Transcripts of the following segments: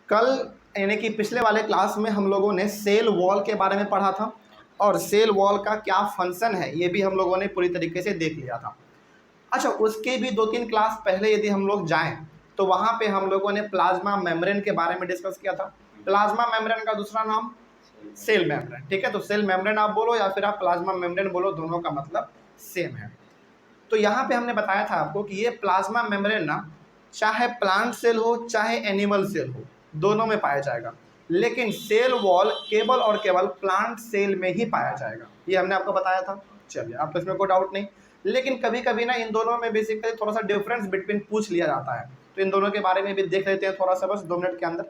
कल यानी कि पिछले वाले क्लास में हम लोगों ने सेल वॉल के बारे में पढ़ा था और सेल वॉल का क्या फंक्शन है ये भी हम लोगों ने पूरी तरीके से देख लिया था। अच्छा, उसके भी 2-3 क्लास पहले यदि हम लोग जाएं तो वहाँ पे हम लोगों ने प्लाज्मा मेम्ब्रेन के बारे में डिस्कस किया था। प्लाज्मा मेम्ब्रेन का दूसरा नाम सेल मेम्ब्रेन, ठीक है। तो सेल मेम्ब्रेन आप बोलो या फिर आप प्लाज्मा मेम्ब्रेन बोलो, दोनों का मतलब सेम है। तो यहाँ पे हमने बताया था आपको कि ये प्लाज्मा मेम्ब्रेन ना चाहे प्लांट सेल हो चाहे एनिमल सेल हो, दोनों में पाया जाएगा, लेकिन सेल वॉल केवल और केवल प्लांट सेल में ही पाया जाएगा, ये हमने आपको बताया था। चलिए, आपको इसमें कोई डाउट नहीं। लेकिन कभी कभी ना इन दोनों में बेसिकली थोड़ा सा डिफरेंस बिटवीन पूछ लिया जाता है, तो इन दोनों के बारे में भी देख लेते हैं थोड़ा सा, बस 2 मिनट के अंदर।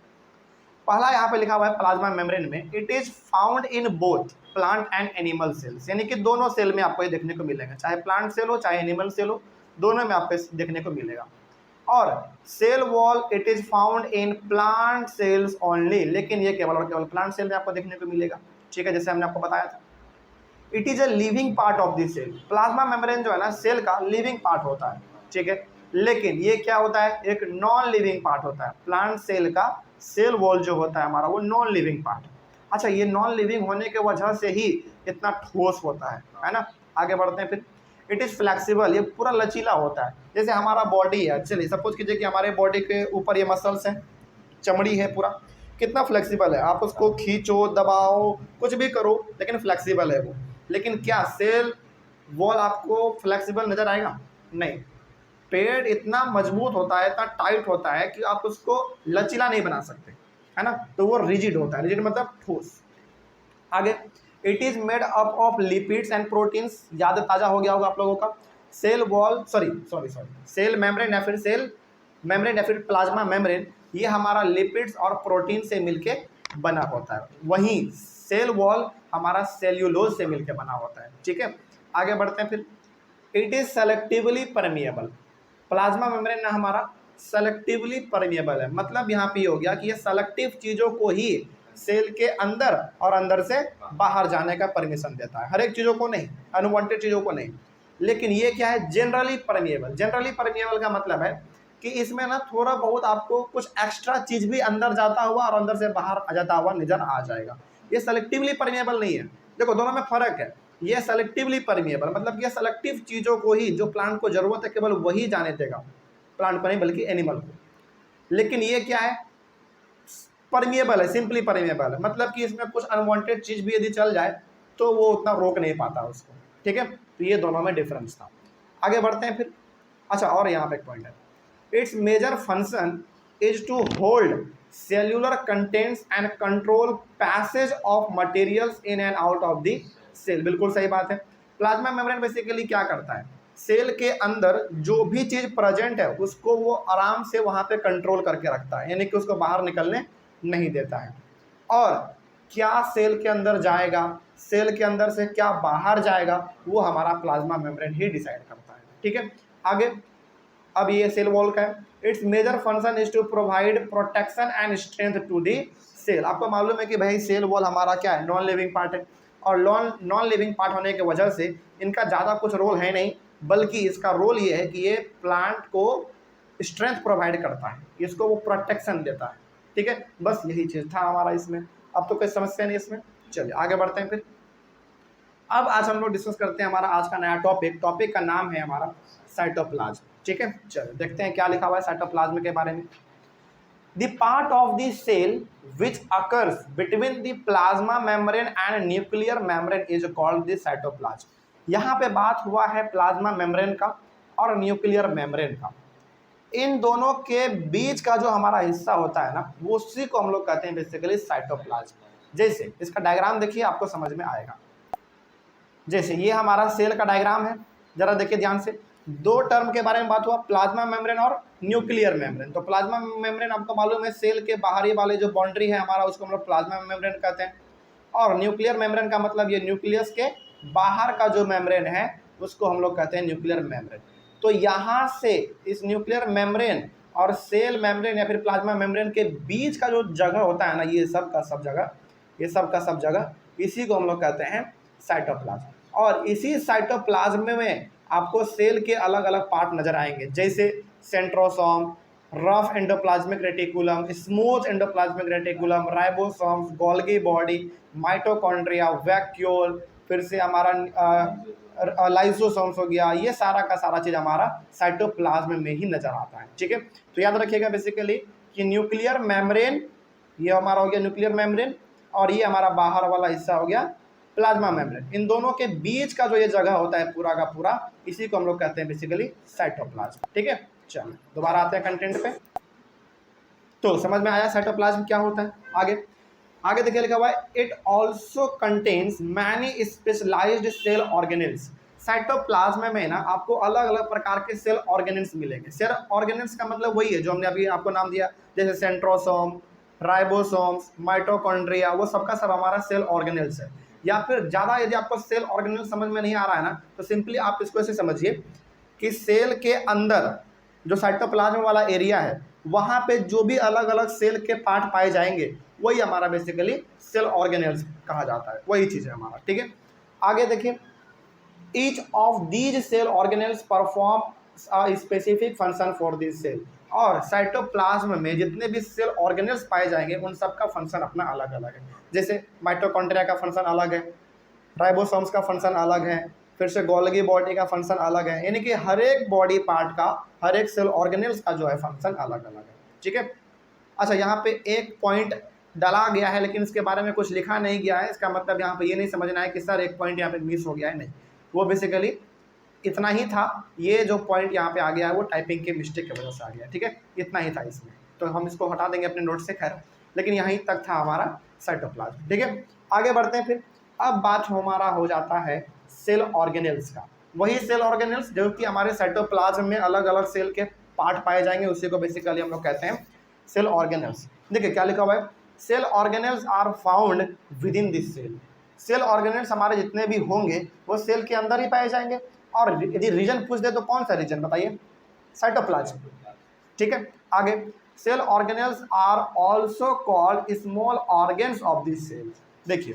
पहला यहाँ पे लिखा हुआ है प्लाज्मा मेम्ब्रेन में, it is found in both plant and animal cells, यानी कि दोनों सेल में आपको ये देखने को मिलेगा, चाहे प्लांट सेल हो चाहे एनिमल सेल हो, दोनों में आपको देखने को मिलेगा। और cell wall it is found in plant cells only, लेकिन ये केवल और केवल प्लांट सेल में आपको देखने को मिलेगा, ठीक है, जैसे हमने आपको बताया था। It is a living part of this cell, plasma membrane जो है ना सेल का लिविंग पार्ट होता है, ठीक है, लेकिन ये क्या होता है, एक नॉन लिविंग पार्ट होता है। प्लांट सेल का सेल वॉल जो होता है हमारा वो नॉन लिविंग पार्ट। अच्छा, ये नॉन लिविंग होने के वजह से ही इतना ठोस होता है ना। आगे बढ़ते हैं फिर। इट इज़ फ्लेक्सिबल, ये पूरा लचीला होता है, जैसे हमारा बॉडी है। चलिए सपोज कीजिए कि हमारे बॉडी के ऊपर ये मसल्स हैं, चमड़ी है, पूरा कितना फ्लेक्सिबल है, आप उसको खींचो दबाओ कुछ भी करो लेकिन फ्लेक्सिबल है वो। लेकिन क्या सेल वॉल आपको फ्लेक्सिबल नजर आएगा? नहीं। पेड़ इतना मजबूत होता है, इतना टाइट होता है कि आप उसको लचीला नहीं बना सकते, है ना, तो वो रिजिड होता है। रिजिड मतलब ठोस। आगे, it is made up of lipids and proteins, याद ताजा हो गया होगा आप लोगों का। सेल वॉल सेल मेम्ब्रेन या फिर सेल मेम्ब्रेन या फिर प्लाज्मा मेम्ब्रेन, ये हमारा लिपिड्स और प्रोटीन से मिलके बना होता है। वहीं सेल वॉल हमारा सेल्यूलोज से मिलके बना होता है, ठीक है। आगे बढ़ते हैं फिर। It is selectively permeable, plasma membrane ना हमारा सेलेक्टिवली परमिएबल है, मतलब यहाँ पे हो गया कि ये सेलेक्टिव चीज़ों को ही सेल के अंदर और अंदर से बाहर जाने का परमिशन देता है, हर एक चीज़ों को नहीं, अनवांटेड चीज़ों को नहीं। लेकिन ये क्या है, जनरली परमिएबल। जनरली परमिएबल का मतलब है कि इसमें ना थोड़ा बहुत आपको कुछ एक्स्ट्रा चीज़ भी अंदर जाता हुआ और अंदर से बाहर आ जाता हुआ नजर आ जाएगा। ये सेलेक्टिवली परमिएबल नहीं है, देखो दोनों में फर्क है। ये सेलेक्टिवली परमिएबल मतलब ये सेलेक्टिव चीज़ों को ही, जो प्लांट को जरूरत है केवल वही जाने देगा, प्लांट को नहीं बल्कि एनिमल को। लेकिन ये क्या है, परमिएबल है, सिंपली परमिएबल है, मतलब कि इसमें कुछ अनवांटेड चीज़ भी यदि चल जाए तो वो उतना रोक नहीं पाता उसको, ठीक है। तो ये दोनों में डिफरेंस था। आगे बढ़ते हैं फिर। अच्छा, और यहाँ पे एक पॉइंट है, its major function is to hold cellular contents and control passage of materials in and out of the cell. बिल्कुल सही बात है। प्लाज्मा मेम्ब्रेन बेसिकली क्या करता है, सेल के अंदर जो भी चीज प्रेजेंट है उसको वो आराम से वहां पे कंट्रोल करके रखता है, यानी कि उसको बाहर निकलने नहीं देता है। और क्या सेल के अंदर जाएगा, सेल के अंदर से क्या बाहर जाएगा, वो हमारा प्लाज्मा मेम्ब्रेन ही डिसाइड करता है, ठीक है। आगे, अब ये सेल वॉल का है। Its major function is to provide protection and strength to the cell. आपको मालूम है कि भाई सेल वॉल हमारा क्या है, नॉन लिविंग पार्ट है, और नॉन लिविंग पार्ट होने की वजह से इनका ज़्यादा कुछ रोल है नहीं, बल्कि इसका रोल ये है कि ये प्लांट को स्ट्रेंथ प्रोवाइड करता है, इसको वो प्रोटेक्शन देता है, ठीक है। बस यही चीज़ था हमारा इसमें, अब तो कोई समस्या नहीं इसमें। चलिए आगे बढ़ते हैं फिर। अब आज हम लोग डिस्कस करते हैं हमारा आज का नया टॉपिक का नाम है हमारा साइटोप्लाज्म, ठीक है। चलो देखते हैं क्या लिखा हुआ है साइटोप्लाज्म के बारे में। The part of the cell which occurs between the plasma membrane and nuclear membrane is called the cytoplasm। यहाँ पे बात हुआ है प्लाज्मा मेम्ब्रेन का और न्यूक्लियर मेम्ब्रेन का। इन दोनों के बीच का जो हमारा हिस्सा होता है ना, वो उसी को हम लोग कहते हैं बेसिकली साइटोप्लाज्म। जैसे इसका डायग्राम देखिए, आपको समझ में आएगा। जैसे ये हमारा सेल का डायग्राम है, जरा देखिए ध्यान से। 2 टर्म के बारे में बात हुआ, प्लाज्मा मेम्ब्रेन और न्यूक्लियर मेम्ब्रेन। तो प्लाज्मा मेम्ब्रेन आपको मालूम है, सेल के बाहरी वाले जो बाउंड्री है हमारा, उसको हम लोग प्लाज्मा मेम्ब्रेन कहते हैं। और न्यूक्लियर मेम्ब्रेन का मतलब ये न्यूक्लियस के बाहर का जो मेम्ब्रेन है उसको हम लोग कहते हैं न्यूक्लियर मेम्ब्रेन। तो यहाँ से इस न्यूक्लियर मेम्ब्रेन और सेल मेम्ब्रेन या फिर प्लाज्मा मेम्ब्रेन के बीच का जो जगह होता है ना, ये सब का सब जगह, इसी को हम लोग कहते हैं साइटोप्लाज्म। और इसी साइटोप्लाज्म में आपको सेल के अलग अलग पार्ट नजर आएंगे, जैसे centrosome, rough endoplasmic reticulum, smooth endoplasmic reticulum, ribosomes, Golgi body, mitochondria, vacuole, फिर से हमारा लाइसोसोम्स हो गया, ये सारा का सारा चीज़ हमारा साइटोप्लाज्म में ही नजर आता है। ठीक है, तो याद रखिएगा बेसिकली कि न्यूक्लियर मेम्ब्रेन, ये हमारा हो गया न्यूक्लियर मेम्ब्रेन, और ये हमारा बाहर वाला हिस्सा हो गया प्लाज्मा मेम्ब्रेन। इन दोनों के बीच का जो ये जगह होता है पूरा का पूरा, इसी को हम लोग कहते हैं बेसिकली साइटोप्लाज्म। ठीक है, चलो दोबारा आते हैं कंटेंट पे। तो समझ में आया साइटोप्लाज्म क्या होता है। आगे आगे देखिए लिखा हुआ है, it also contains many specialised cell organelles. Cytoplasm में ना आपको अलग अलग प्रकार के सेल ऑर्गेनेल्स मिलेंगे। सेल ऑर्गेनेल्स का मतलब वही है जो हमने अभी आपको नाम दिया, जैसे सेंट्रोसोम, राइबोसोम्स, माइटोकॉन्ड्रिया, वो सबका सब हमारा सेल ऑर्गेनेल्स है। या फिर ज़्यादा यदि आपको सेल ऑर्गेनेल समझ में नहीं आ रहा है ना, तो सिंपली आप इसको ऐसे समझिए कि सेल के अंदर जो साइटोप्लाज्म वाला एरिया है, वहाँ पे जो भी अलग अलग सेल के पार्ट पाए जाएंगे वही हमारा बेसिकली सेल ऑर्गेनेल्स कहा जाता है, वही चीज़ है हमारा। ठीक है, आगे देखिए, each of these cell organelles perform specific function for this cell. और साइटोप्लाज्म में जितने भी सेल ऑर्गेनेल्स पाए जाएंगे उन सब का फंक्शन अपना अलग अलग है। जैसे माइटोकॉन्ड्रिया का फंक्शन अलग है, राइबोसोम्स का फंक्शन अलग है, फिर से गोल्गी बॉडी का फंक्शन अलग है, यानी कि हर एक बॉडी पार्ट का, हर एक सेल ऑर्गेनेल्स का जो है फंक्शन अलग अलग है। ठीक है, अच्छा यहाँ पे एक पॉइंट डाला गया है लेकिन इसके बारे में कुछ लिखा नहीं गया है, इसका मतलब यहाँ पे ये नहीं समझना है कि सर एक पॉइंट यहाँ पे मिस हो गया है, नहीं, वो बेसिकली इतना ही था। ये जो पॉइंट यहाँ पे आ गया है वो टाइपिंग के मिस्टेक की वजह से आ गया। ठीक है, इतना ही था इसमें, तो हम इसको हटा देंगे अपने नोट से, खैर, लेकिन यहीं तक था हमारा साइटोप्लाज्म। ठीक है, आगे बढ़ते हैं फिर। अब बात हमारा हो जाता है सेल ऑर्गेनेल्स का। वही सेल ऑर्गेनेल्स जो कि हमारे साइटोप्लाज्म में अलग अलग सेल के पार्ट पाए जाएंगे, उसी को बेसिकली हम लोग कहते हैं सेल ऑर्गेनेल्स। देखिए क्या लिखा हुआ है, cell organelles are found within this cell. Cell organelles हमारे जितने भी होंगे वो सेल के अंदर ही पाए जाएंगे। और यदि रीजन पूछ दे तो कौन सा रीजन बताइए, साइटोप्लाज्म। ठीक है, आगे, cell organelles are also called small organs of this cell. देखिए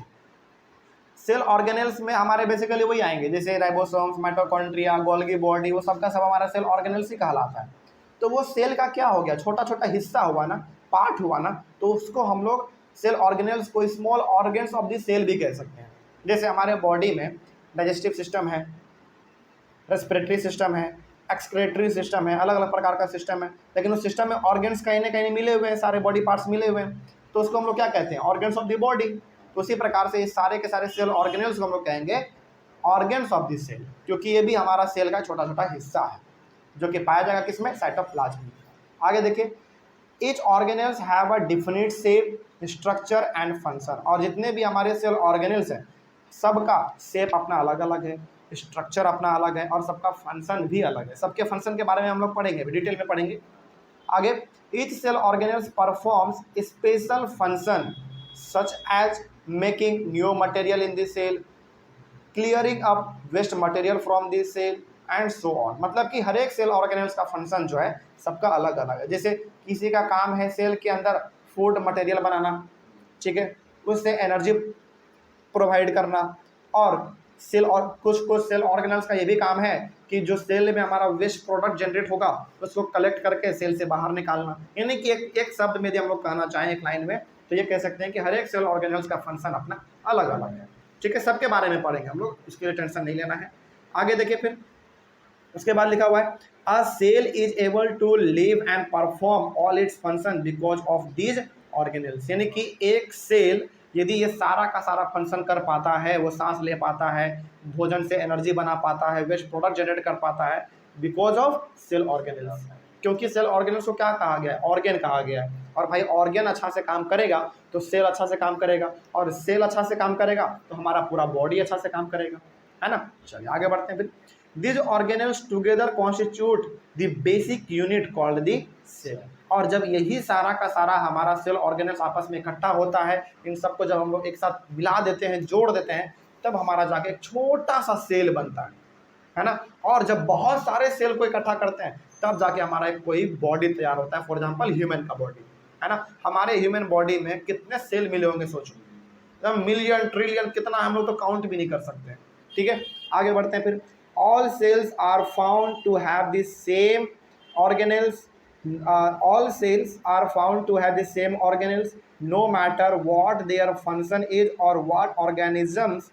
सेल ऑर्गेनेल्स में हमारे बेसिकली वही आएंगे, जैसे राइबोसोम्स, माइटोकॉन्ड्रिया, गोल्गी बॉडी, वो सबका सब हमारा सेल ऑर्गेनेल्स ही कहलाता है। तो वो सेल का क्या हो गया, छोटा छोटा हिस्सा हुआ ना, पार्ट हुआ ना, तो उसको हम लोग सेल ऑर्गेनेल्स को small organs of the cell भी कह सकते हैं। जैसे हमारे बॉडी में डाइजेस्टिव सिस्टम है, रेस्पिरेटरी सिस्टम है, एक्सक्रेटरी सिस्टम है, अलग अलग प्रकार का सिस्टम है, लेकिन उस सिस्टम में ऑर्गेन्स कहीं ना कहीं मिले हुए हैं, सारे बॉडी पार्ट्स मिले हुए हैं, तो उसको हम लोग क्या कहते हैं, ऑर्गेन्स ऑफ द बॉडी। तो उसी प्रकार से इस सारे के सारे सेल ऑर्गेनेल्स को हम लोग कहेंगे ऑर्गेन्स ऑफ द सेल, क्योंकि ये भी हमारा सेल का छोटा छोटा हिस्सा है जो कि पाया जाएगा किसमें, साइटोप्लाज्म में। आगे देखिए, each organelles have a definite shape, structure and function. और जितने भी हमारे सेल ऑर्गेनेल्स हैं सबका शेप अपना अलग अलग है, स्ट्रक्चर अपना अलग है, और सबका फंक्शन भी अलग है। सबके फंक्शन के बारे में हम लोग पढ़ेंगे, डिटेल में पढ़ेंगे आगे। Each cell organelles performs special function such as making new material in this cell, clearing up waste material from this cell and so on. मतलब कि हर एक सेल ऑर्गेनेल्स का फंक्शन जो है सबका अलग अलग है। जैसे किसी का काम है सेल के अंदर फूड मटेरियल बनाना, ठीक है, उससे एनर्जी प्रोवाइड करना, और सेल और कुछ सेल ऑर्गेनेल्स का ये भी काम है कि जो सेल में हमारा वेस्ट प्रोडक्ट जनरेट होगा उसको कलेक्ट करके सेल से बाहर निकालना। यानी कि एक शब्द में यदि हम लोग कहना चाहें एक लाइन में, तो ये कह सकते हैं कि हर एक सेल ऑर्गेनेल्स का फंक्शन अपना अलग अलग है। ठीक है, सबके बारे में पढ़ेंगे हम लोग, उसके लिए टेंशन नहीं लेना है। आगे देखिए फिर उसके बाद लिखा हुआ है, a cell is able to live and perform all its function because of these organelles. यानी कि एक सेल यदि ये सारा का सारा फंक्शन कर पाता है, वो सांस ले पाता है, भोजन से एनर्जी बना पाता है, वेस्ट प्रोडक्ट जनरेट कर पाता है, बिकॉज ऑफ सेल ऑर्गेनेल्स। क्योंकि सेल ऑर्गेनेल्स को क्या कहा गया है, ऑर्गेन कहा गया है। और भाई ऑर्गेन अच्छा से काम करेगा तो सेल अच्छा से काम करेगा, और सेल अच्छा से काम करेगा तो हमारा पूरा बॉडी अच्छा से काम करेगा, है ना। चलिए आगे बढ़ते हैं फिर। These organelles together constitute the basic unit called the cell। और जब यही सारा का सारा हमारा सेल ऑर्गेनेल्स आपस में इकट्ठा होता है, इन सबको जब हम लोग एक साथ मिला देते हैं, जोड़ देते हैं, तब हमारा जाके एक छोटा सा सेल बनता है ना। और जब बहुत सारे सेल को इकट्ठा करते हैं तब जाके हमारा एक कोई बॉडी तैयार होता है। फॉर एग्जाम्पल ह्यूमन का बॉडी, है ना। हमारे ह्यूमन बॉडी में कितने सेल मिले होंगे सोचो, मिलियन ट्रिलियन, कितना हम लोग तो काउंट भी नहीं कर सकते। ठीक है, आगे बढ़ते हैं फिर। All cells are found to have the same organelles all cells are found to have the same organelles no matter what their function is or what organisms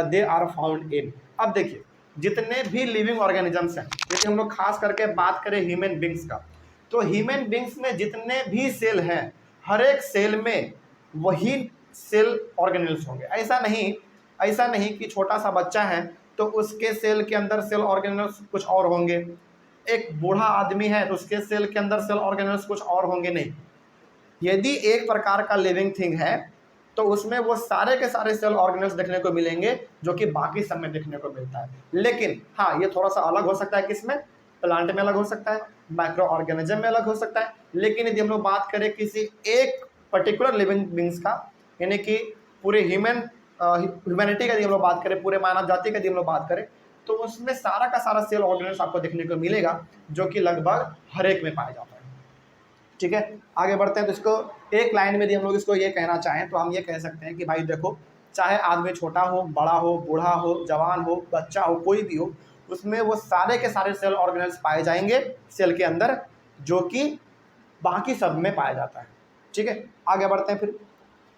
they are found in। अब देखिए जितने भी living organisms हैं, जैसे हम लोग खास करके बात करें ह्यूमन बींग्स का, तो ह्यूमन बींग्स में जितने भी सेल हैं हर एक सेल में वही सेल ऑर्गेनल्स होंगे। ऐसा नहीं कि छोटा सा बच्चा है तो उसके सेल के अंदर सेल ऑर्गेनल्स कुछ और होंगे, एक बूढ़ा आदमी है तो उसके सेल के अंदर सेल ऑर्गेनल्स कुछ और होंगे, नहीं। यदि एक प्रकार का लिविंग थिंग है तो उसमें वो सारे के सारे सेल ऑर्गेनल्स देखने को मिलेंगे जो कि बाकी सब में देखने को मिलता है। लेकिन हाँ, ये थोड़ा सा अलग हो सकता है, किसमें? प्लांट में अलग हो सकता है, माइक्रो ऑर्गेनिज्म में अलग हो सकता है। लेकिन यदि हम लोग बात करें किसी एक पर्टिकुलर लिविंग बींग्स का, यानी कि पूरे ह्यूमैनिटी का यदि हम लोग बात करें, पूरे मानव जाति का यदि हम लोग बात करें, तो उसमें सारा का सारा सेल ऑर्गेनल्स आपको देखने को मिलेगा जो कि लगभग हर एक में पाया जाता है। ठीक है, आगे बढ़ते हैं। तो इसको एक लाइन में यदि हम लोग इसको ये कहना चाहें तो हम ये कह सकते हैं कि भाई देखो, चाहे आदमी छोटा हो, बड़ा हो, बूढ़ा हो, जवान हो, बच्चा हो, कोई भी हो, उसमें वो सारे के सारे सेल ऑर्गेनल्स पाए जाएंगे सेल के अंदर जो कि बाकी सब में पाया जाता है। ठीक है, आगे बढ़ते हैं फिर।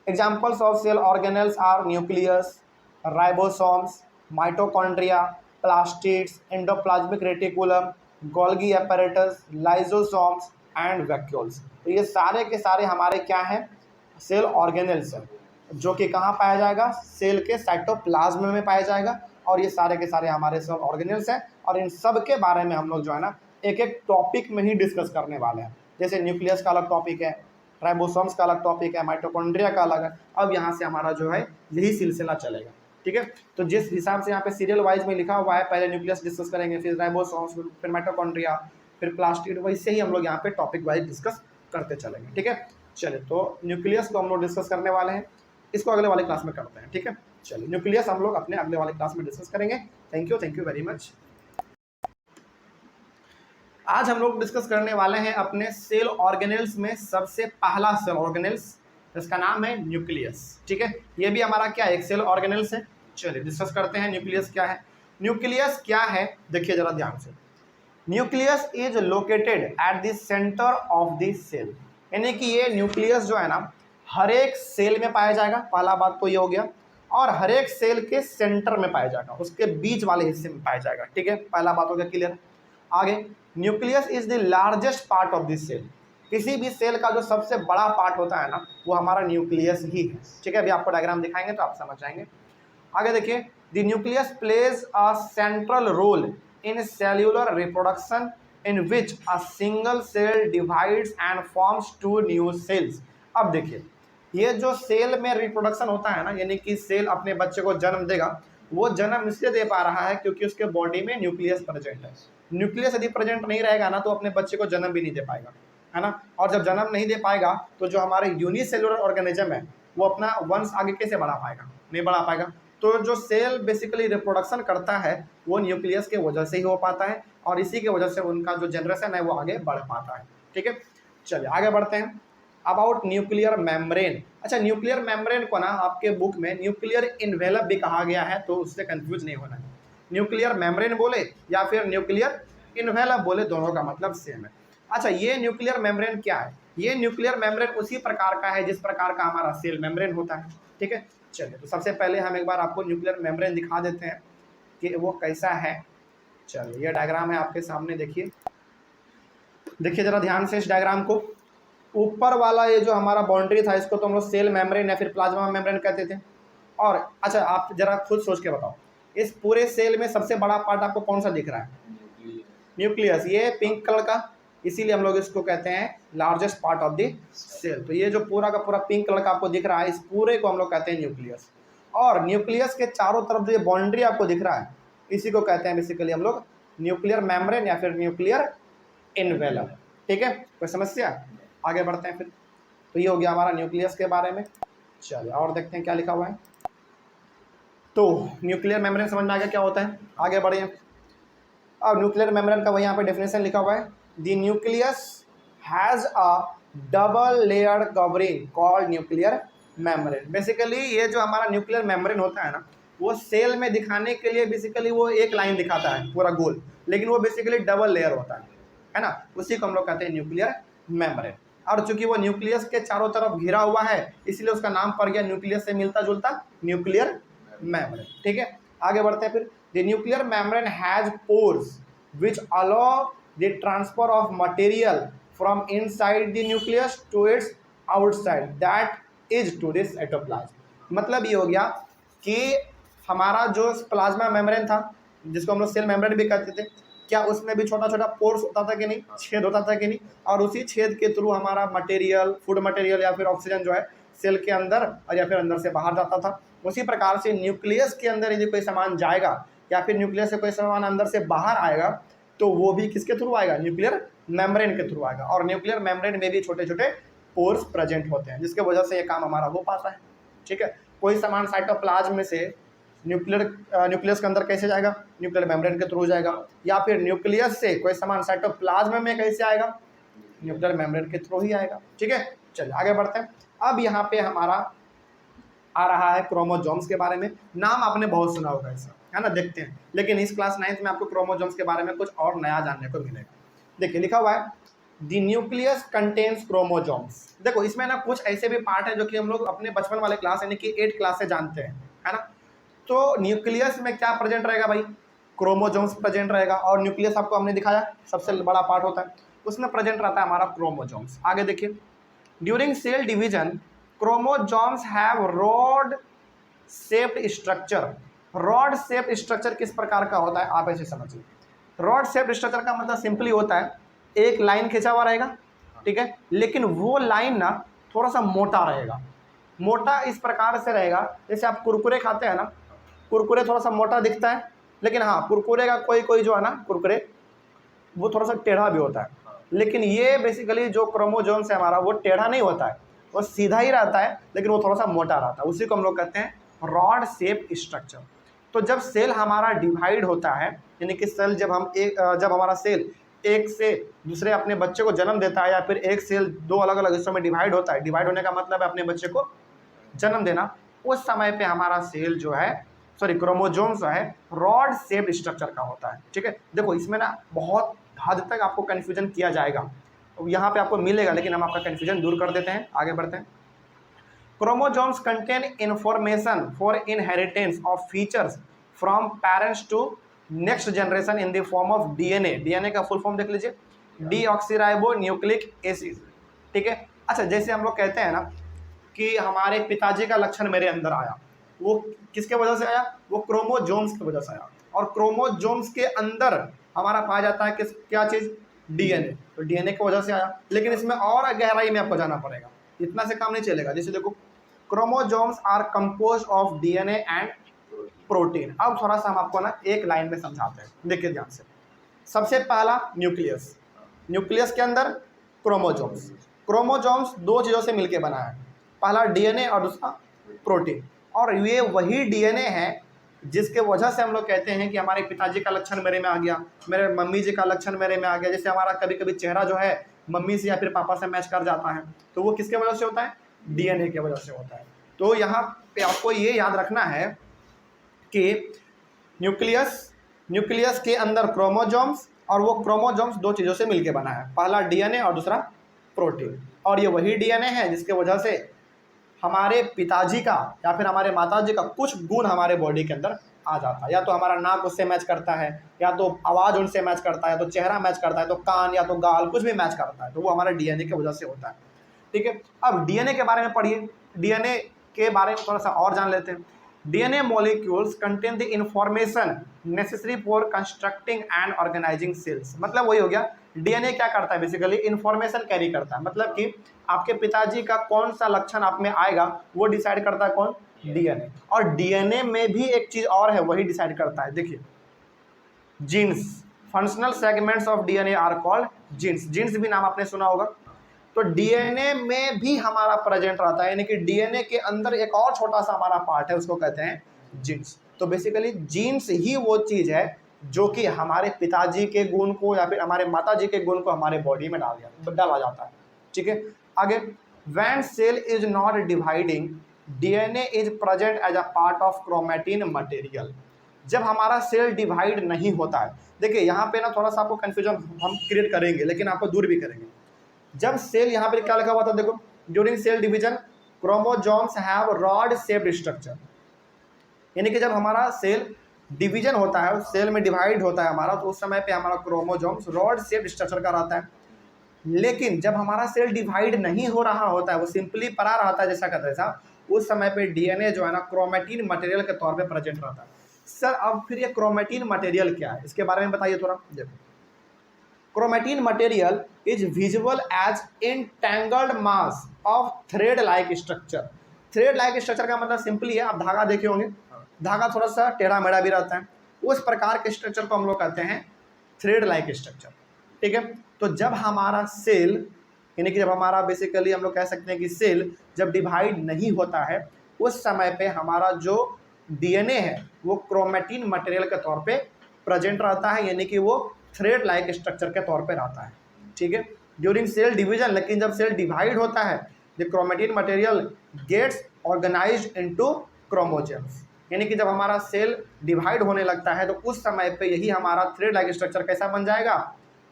Examples of cell organelles are nucleus, ribosomes, mitochondria, plastids, endoplasmic reticulum, Golgi apparatus, lysosomes and vacuoles. तो ये सारे के सारे हमारे क्या हैं? सेल ऑर्गेनल्स हैं, जो कि कहाँ पाया जाएगा? सेल के साइटोप्लाज्म में पाया जाएगा। और ये सारे के सारे हमारे सेल ऑर्गेनल्स हैं और इन सब के बारे में हम लोग जो है ना एक एक टॉपिक में ही डिस्कस करने वाले हैं। जैसे न्यूक्लियस का अलग टॉपिक है, राइबोसोम्स का अलग टॉपिक है, माइटोकॉन्ड्रिया का अलग है। अब यहाँ से हमारा जो है यही सिलसिला चलेगा। ठीक है, तो जिस हिसाब से यहाँ पे सीरियल वाइज में लिखा हुआ है, पहले न्यूक्लियस डिस्कस करेंगे, फिर राइबोसोम्स, फिर माइटोकॉन्ड्रिया, फिर प्लास्टिड, वैसे ही हम लोग यहाँ पे टॉपिक वाइज डिस्कस करते चलेंगे। ठीक है, चलिए, तो न्यूक्लियस को हम लोग डिस्कस करने वाले हैं, इसको अगले वाले क्लास में करते हैं। ठीक है, चलिए, न्यूक्लियस हम लोग अपने अगले वाले क्लास में डिस्कस करेंगे। Thank you very much. आज हम लोग डिस्कस करने वाले हैं अपने सेल ऑर्गेनल्स में सबसे पहला सेल ऑर्गेनल्स, इसका नाम है न्यूक्लियस। ठीक है, ये भी हमारा क्या, एक सेल ऑर्गेनल्स है। चलिए डिस्कस करते हैं न्यूक्लियस क्या है। न्यूक्लियस क्या है, देखिए जरा ध्यान से। Nucleus is located at the centre of the cell, यानी कि ये न्यूक्लियस जो है ना हर एक सेल में पाया जाएगा, पहला बात तो ये हो गया, और हर एक सेल के सेंटर में पाया जाएगा, उसके बीच वाले हिस्से में पाया जाएगा। ठीक है, पहला बात हो गया क्लियर। आगे, nucleus is the largest part of this cell, किसी भी सेल का जो सबसे बड़ा पार्ट होता है ना वो हमारा न्यूक्लियस ही है। ठीक है, अभी आपको डायग्राम दिखाएंगे तो आप समझ जाएंगे। आगे देखिए, the nucleus plays a central role in cellular reproduction in which a single cell divides and forms two new cells. अब देखिए, ये जो सेल में रिप्रोडक्शन होता है ना, यानी कि सेल अपने बच्चे को जन्म देगा, वो जन्म इसलिए दे पा रहा है क्योंकि उसके बॉडी में न्यूक्लियस प्रेजेंट है। न्यूक्लियस यदि प्रेजेंट नहीं रहेगा ना तो अपने बच्चे को जन्म भी नहीं दे पाएगा, है ना। और जब जन्म नहीं दे पाएगा तो जो हमारे यूनिसेलुलर ऑर्गेनिज्म है वो अपना वंश आगे कैसे बढ़ा पाएगा? नहीं बढ़ा पाएगा। तो जो सेल बेसिकली रिप्रोडक्शन करता है वो न्यूक्लियस के वजह से ही हो पाता है और इसी की वजह से उनका जो जनरेशन है वो आगे बढ़ पाता है। ठीक है, चलिए आगे बढ़ते हैं। About nuclear membrane. अच्छा, न्यूक्लियर मेम्ब्रेन को ना आपके बुक में न्यूक्लियर इन्वेलप भी कहा गया है, तो उससे कंफ्यूज नहीं होना है। न्यूक्लियर मेम्ब्रेन बोले या फिर न्यूक्लियर इन्वेलप बोले, दोनों का मतलब सेम है। अच्छा, ये न्यूक्लियर मेम्ब्रेन क्या है? ये न्यूक्लियर मेम्ब्रेन उसी प्रकार का है जिस प्रकार का हमारा सेल मेम्ब्रेन होता है। ठीक है, चलिए, तो सबसे पहले हम एक बार आपको न्यूक्लियर मेम्ब्रेन दिखा देते हैं कि वो कैसा है। चलिए, ये डायग्राम है आपके सामने, देखिए जरा ध्यान से इस डायग्राम को। ऊपर वाला ये जो हमारा बाउंड्री था इसको तो हम लोग सेल मेम्ब्रेन या फिर प्लाज्मा मेम्ब्रेन कहते थे। और अच्छा, आप जरा खुद सोच के बताओ, इस पूरे सेल में सबसे बड़ा पार्ट आपको कौन सा दिख रहा है? न्यूक्लियस। ये पिंक कलर का, इसीलिए हम लोग इसको कहते हैं largest part of the cell. तो ये जो पूरा का पूरा पिंक कलर का आपको दिख रहा है, इस पूरे को हम लोग कहते हैं न्यूक्लियस। और न्यूक्लियस के चारों तरफ जो ये बाउंड्री आपको दिख रहा है इसी को कहते हैं बेसिकली हम लोग न्यूक्लियर मेम्ब्रेन या फिर न्यूक्लियर इन्वेलप। ठीक है, कोई समस्या? आगे बढ़ते हैं फिर। तो ये हो गया हमारा न्यूक्लियस के बारे में। चलिए और देखते हैं क्या लिखा हुआ है। तो न्यूक्लियर मेम्ब्रेन समझ में आ गया क्या होता है, आगे बढ़े। अब न्यूक्लियर मेम्ब्रेन का वही यहाँ पे डेफिनेशन लिखा हुआ है। The nucleus has a double layer covering called nuclear membrane. Basically ये जो हमारा न्यूक्लियर मेम्ब्रेन होता है ना वो सेल में दिखाने के लिए बेसिकली वो एक लाइन दिखाता है पूरा गोल, लेकिन वो बेसिकली डबल लेयर होता है है ना, उसी को हम लोग कहते हैं न्यूक्लियर मेम्ब्रेन। और चूंकि वो न्यूक्लियस के चारों तरफ घिरा हुआ है इसलिए उसका नाम पड़ गया न्यूक्लियस से मिलता जुलता न्यूक्लियर मेम्ब्रेन। ठीक है, आगे बढ़ते हैं फिर। The nuclear membrane has pores which allow the transfer of material from inside the nucleus to its outside, that is to the cytoplasm। मतलब ये हो गया कि हमारा जो प्लाज्मा मेम्ब्रेन था जिसको हम लोग सेल मेम्ब्रेन भी कहते थे, क्या उसमें भी छोटा छोटा पोर्स होता था कि नहीं, छेद होता था कि नहीं, और उसी छेद के थ्रू हमारा मटेरियल, फूड मटेरियल या फिर ऑक्सीजन जो है सेल के अंदर और या फिर अंदर से बाहर जाता था। उसी प्रकार से न्यूक्लियस के अंदर यदि कोई सामान जाएगा या फिर न्यूक्लियस से कोई सामान अंदर से बाहर आएगा तो वो भी किसके थ्रू आएगा, न्यूक्लियर मेम्ब्रेन के थ्रू आएगा। और न्यूक्लियर मेम्ब्रेन में भी छोटे छोटे पोर्स प्रेजेंट होते हैं जिसके वजह से ये काम हमारा हो पाता है। ठीक है, कोई सामान साइटोप्लाज्म में से न्यूक्लियस के अंदर कैसे जाएगा, न्यूक्लियर मेम्ब्रेन के थ्रू जाएगा, या फिर न्यूक्लियस से कोई सामान साइटोप्लाज्म में कैसे आएगा, न्यूक्लियर मेम्ब्रेन के थ्रू ही आएगा। ठीक है, चलिए आगे बढ़ते हैं। अब यहाँ पे हमारा आ रहा है क्रोमोसोम्स के बारे में। नाम आपने बहुत सुना होगा इसका, है ना, देखते हैं। लेकिन इस क्लास 9th में आपको क्रोमोसोम्स के बारे में कुछ और नया जानने को मिलेगा। देखिए लिखा हुआ है द न्यूक्लियस कंटेन्स क्रोमोसोम्स। देखो इसमें ना कुछ ऐसे भी पार्ट है जो कि हम लोग अपने बचपन वाले क्लास यानी कि 8th क्लास से जानते हैं, है ना। तो न्यूक्लियस में क्या प्रेजेंट रहेगा भाई, क्रोमोसोम्स प्रेजेंट रहेगा। और न्यूक्लियस आपको हमने दिखाया सबसे बड़ा पार्ट होता है, उसमें प्रेजेंट रहता है हमारा क्रोमोसोम्स। आगे देखिए, during cell division chromosomes have rod shaped structure. Rod shaped structure किस प्रकार का होता है आप ऐसे समझिए। रॉड शेप्ड स्ट्रक्चर का मतलब सिंपली होता है एक लाइन खींचा हुआ रहेगा, ठीक है, लेकिन वो लाइन ना थोड़ा सा मोटा रहेगा। मोटा इस प्रकार से रहेगा जैसे आप कुरकुरे खाते हैं ना, कुरकुरे थोड़ा सा मोटा दिखता है, लेकिन हाँ कुरकुरे का कोई कोई जो है ना कुरकुरे वो थोड़ा सा टेढ़ा भी होता है। लेकिन ये बेसिकली जो क्रोमोसोम्स है हमारा वो टेढ़ा नहीं होता है, वो सीधा ही रहता है, लेकिन वो थोड़ा सा मोटा रहता है। उसी को हम लोग कहते हैं रॉड शेप स्ट्रक्चर। तो जब सेल हमारा डिवाइड होता है यानी कि सेल जब हमारा सेल एक से दूसरे अपने बच्चे को जन्म देता है या फिर एक सेल दो अलग अलग हिस्सों में डिवाइड होता है, डिवाइड होने का मतलब है अपने बच्चे को जन्म देना, उस समय पे हमारा सेल जो है क्रोमोसोम्स जो है रॉड शेप्ड स्ट्रक्चर का होता है। ठीक है, देखो इसमें ना बहुत हद तक आपको कन्फ्यूजन किया जाएगा, यहाँ पे आपको मिलेगा, लेकिन हम आपका कन्फ्यूजन दूर कर देते हैं। आगे बढ़ते हैं। Chromosomes contain information for inheritance of features from parents to next generation in the form of DNA. DNA का फुल फॉर्म देख लीजिए, डीऑक्सीराइबो न्यूक्लिक एसिड। ठीक है, अच्छा जैसे हम लोग कहते हैं ना कि हमारे पिताजी का लक्षण मेरे अंदर आया, वो किसके वजह से आया, वो क्रोमोसोम्स की वजह से आया। और क्रोमोसोम्स के अंदर हमारा पाया जाता है क्या चीज़, डीएनए। तो डीएनए की वजह से आया, लेकिन इसमें और गहराई में आपको जाना पड़ेगा, इतना से काम नहीं चलेगा। जैसे देखो chromosomes are composed of DNA and protein. अब थोड़ा सा हम आपको ना एक लाइन में समझाते हैं, देखिए ध्यान से। सबसे पहला न्यूक्लियस, न्यूक्लियस के अंदर क्रोमोसोम्स। क्रोमोसोम्स दो चीज़ों से मिलकर बना है, पहला डीएनए और दूसरा प्रोटीन। और ये वही डीएनए है जिसके वजह से हम लोग कहते हैं कि हमारे पिताजी का लक्षण मेरे में आ गया, मेरे मम्मी जी का लक्षण मेरे में आ गया। जैसे हमारा कभी कभी चेहरा जो है मम्मी से या फिर पापा से मैच कर जाता है, तो वो किसके वजह से होता है, डीएनए के वजह से होता है। तो यहाँ पे आपको ये याद रखना है कि न्यूक्लियस के अंदर क्रोमोसोम्स, और वो क्रोमोसोम्स दो चीज़ों से मिलकर बना है, पहला डीएनए और दूसरा प्रोटीन। और ये वही डीएनए है जिसके वजह से हमारे पिताजी का या फिर हमारे माताजी का कुछ गुण हमारे बॉडी के अंदर आ जाता है। या तो हमारा नाक उससे मैच करता है, या तो आवाज़ उनसे मैच करता है, तो चेहरा मैच करता है, तो कान या तो गाल कुछ भी मैच करता है, तो वो हमारे डीएनए की वजह से होता है। ठीक है, अब डीएनए के बारे में पढ़िए, डीएनए के बारे में थोड़ा सा और जान लेते हैं। DNA molecules contain the information necessary for constructing and organising cells. मतलब वही हो गया, डीएनए क्या करता है, बेसिकली इंफॉर्मेशन कैरी करता है। मतलब कि आपके पिताजी का कौन सा लक्षण आप में आएगा वो डिसाइड करता है कौन, डीएनए। और डीएनए में भी एक चीज और है, वही डिसाइड करता है, देखिए genes. Functional segments of DNA are called genes. Genes भी नाम आपने सुना होगा। तो डीएनए में भी हमारा प्रेजेंट रहता है, यानी कि डीएनए के अंदर एक और छोटा सा हमारा पार्ट है, उसको कहते हैं जीन्स। तो बेसिकली जीन्स ही वो चीज है जो कि हमारे पिताजी के गुण को या फिर हमारे माताजी के गुण को हमारे बॉडी में डाला जाता है। ठीक है, आगे। When cell is not dividing, DNA is present as a part of chromatin material. जब हमारा सेल डिवाइड नहीं होता है। देखिए यहाँ पे ना थोड़ा सा आपको कन्फ्यूजन हम क्रिएट करेंगे, लेकिन आपको दूर भी करेंगे। जब सेल, यहाँ पे क्या लिखा हुआ था देखो, during cell division chromosomes have rod shaped structure, यानी कि जब हमारा सेल डिवीजन होता है, उस सेल में डिवाइड होता है हमारा, तो उस समय पे हमारा क्रोमोजोम्स रॉड शेप्ड स्ट्रक्चर का रहता है। लेकिन जब हमारा सेल डिवाइड नहीं हो रहा होता है, वो सिंपली पड़ा रहता है जैसा कहते हैं, उस समय पे डीएनए जो है ना क्रोमेटिन मटेरियल के तौर पे प्रेजेंट रहता है। सर अब फिर ये क्रोमेटिन मटेरियल क्या है, इसके बारे में बताइए थोड़ा। देखो, chromatin material is visible as entangled mass of thread like structure. Thread like structure का मतलब सिंपली है, आप धागा देखे होंगे, धागा थोड़ा सा टेढ़ा मेढ़ा भी रहता है, उस प्रकार के स्ट्रक्चर को हम लोग कहते हैं थ्रेड लाइक स्ट्रक्चर। ठीक है, तो जब हमारा सेल, यानी कि जब हमारा बेसिकली हम लोग कह सकते हैं कि सेल जब डिवाइड नहीं होता है, उस समय पे हमारा जो डीएनए है वो क्रोमेटिन मटेरियल के तौर पे प्रेजेंट रहता है, यानी कि वो थ्रेड लाइक स्ट्रक्चर के तौर पे रहता है। ठीक है, ड्यूरिंग सेल डिवीजन, लेकिन जब सेल डिवाइड होता है the chromatin material gets organised into chromosomes, यानी कि जब हमारा सेल डिवाइड होने लगता है तो उस समय पे यही हमारा थ्रेड लाइक स्ट्रक्चर कैसा बन जाएगा,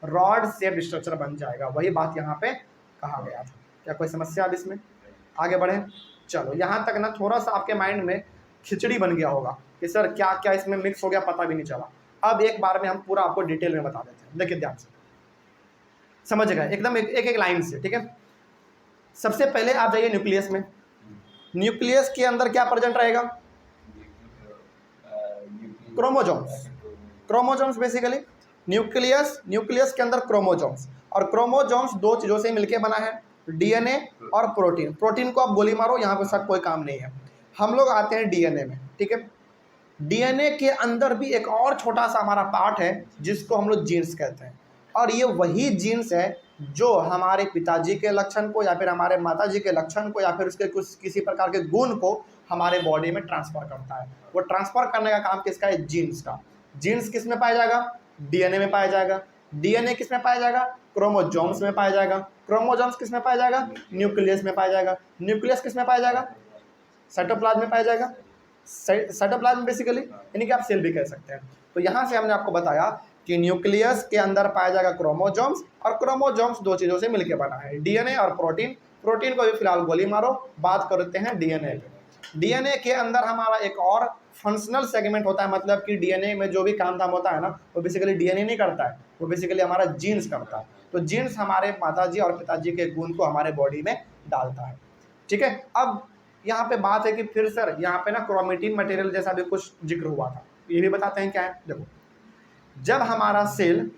रॉड शेप्ड स्ट्रक्चर बन जाएगा। वही बात यहाँ पे कहा गया था। क्या कोई समस्या अब इसमें? आगे बढ़े। चलो यहाँ तक ना थोड़ा सा आपके माइंड में खिचड़ी बन गया होगा कि सर क्या क्या इसमें मिक्स हो गया, पता भी नहीं चला। अब एक बार में हम पूरा आपको डिटेल में बता देते हैं, देखिए ध्यान से समझ गए एकदम, एक एक लाइन से। ठीक है, सबसे पहले आप जाइए न्यूक्लियस में। न्यूक्लियस के अंदर क्या प्रेजेंट रहेगा, क्रोमोसोम्स। क्रोमोसोम्स बेसिकली न्यूक्लियस के अंदर क्रोमोसोम्स, और क्रोमोसोम्स दो चीज़ों से मिलके बना है, डीएनए और प्रोटीन। प्रोटीन को आप गोली मारो, यहाँ पे सब कोई काम नहीं है। हम लोग आते हैं डीएनए में। ठीक है, डीएनए के अंदर भी एक और छोटा सा हमारा पार्ट है जिसको हम लोग जीन्स कहते हैं, और ये वही जीन्स है जो हमारे पिताजी के लक्षण को या फिर हमारे माताजी के लक्षण को या फिर उसके कुछ किसी प्रकार के गुण को हमारे बॉडी में ट्रांसफर करता है। वो ट्रांसफर करने का काम किसका है, जीन्स का। जीन्स किस में पाया जाएगा, डीएनए में पाया जाएगा। डीएनए किस में पाया जाएगा, क्रोमोसोम्स में पाया जाएगा। क्रोमोसोम्स किस में पाया जाएगा, न्यूक्लियस में पाया जाएगा। न्यूक्लियस किस में पाया जाएगा, साइटोप्लाज्म में पाया जाएगा। साइटोप्लाज्म बेसिकली यानी कि आप सेल भी कह सकते हैं। तो यहाँ से हमने आपको बताया कि न्यूक्लियस के अंदर पाया जाएगा क्रोमोसोम्स, और क्रोमोसोम्स दो चीज़ों से मिलकर बना है, डीएनए और प्रोटीन। प्रोटीन को भी फिलहाल गोली मारो, बात करते हैं डीएनए पे। डीएनए के अंदर हमारा एक और फंक्शनल सेगमेंट होता है, मतलब कि डीएनए में जो भी काम धाम होता है ना, वो बेसिकली डीएनए नहीं करता है, वो बेसिकली हमारा जीन्स करता है। तो जीन्स हमारे माताजी और पिताजी के गुण को हमारे बॉडी में डालता है। ठीक है, अब यहाँ पे बात है कि फिर सर यहाँ पे ना क्रोमेटिन मटेरियल जैसा भी कुछ जिक्र हुआ था, ये भी बताते हैं क्या है। देखो, जब हमारा सेल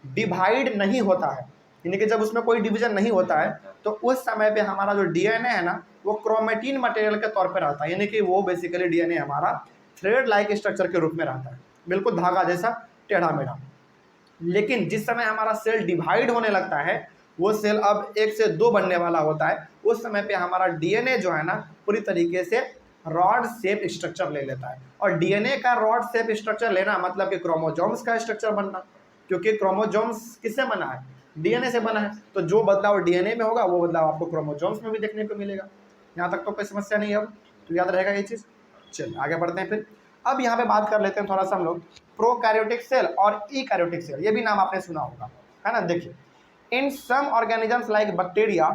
डिवाइड नहीं होता है, यानी कि जब उसमें कोई डिवीजन नहीं होता है, तो उस समय पे हमारा जो डीएनए है ना वो क्रोमेटिन मटेरियल के तौर पे रहता है, यानी कि वो बेसिकली डीएनए हमारा थ्रेड लाइक स्ट्रक्चर के रूप में रहता है, बिल्कुल धागा जैसा टेढ़ा मेढ़ा। लेकिन जिस समय हमारा सेल डिवाइड होने लगता है, वो सेल अब 1 से 2 बनने वाला होता है, उस समय पे हमारा डीएनए जो है ना पूरी तरीके से रॉड शेप स्ट्रक्चर ले लेता है। और डीएनए का रॉड शेप स्ट्रक्चर लेना मतलब कि क्रोमोसोम्स का स्ट्रक्चर बनना, क्योंकि क्रोमोसोम्स किससे बना है, डीएनए से बना है। तो जो बदलाव डीएनए में होगा वो बदलाव आपको क्रोमोसोम्स में भी देखने को मिलेगा। यहाँ तक तो कोई समस्या नहीं है, अब तो याद रहेगा ये चीज़। चलिए आगे बढ़ते हैं फिर। अब यहाँ पे बात कर लेते हैं थोड़ा सा हम लोग प्रोकैरियोटिक सेल और ईकैरियोटिक सेल, ये भी नाम आपने सुना होगा, है ना। देखिए, in some organisms like bacteria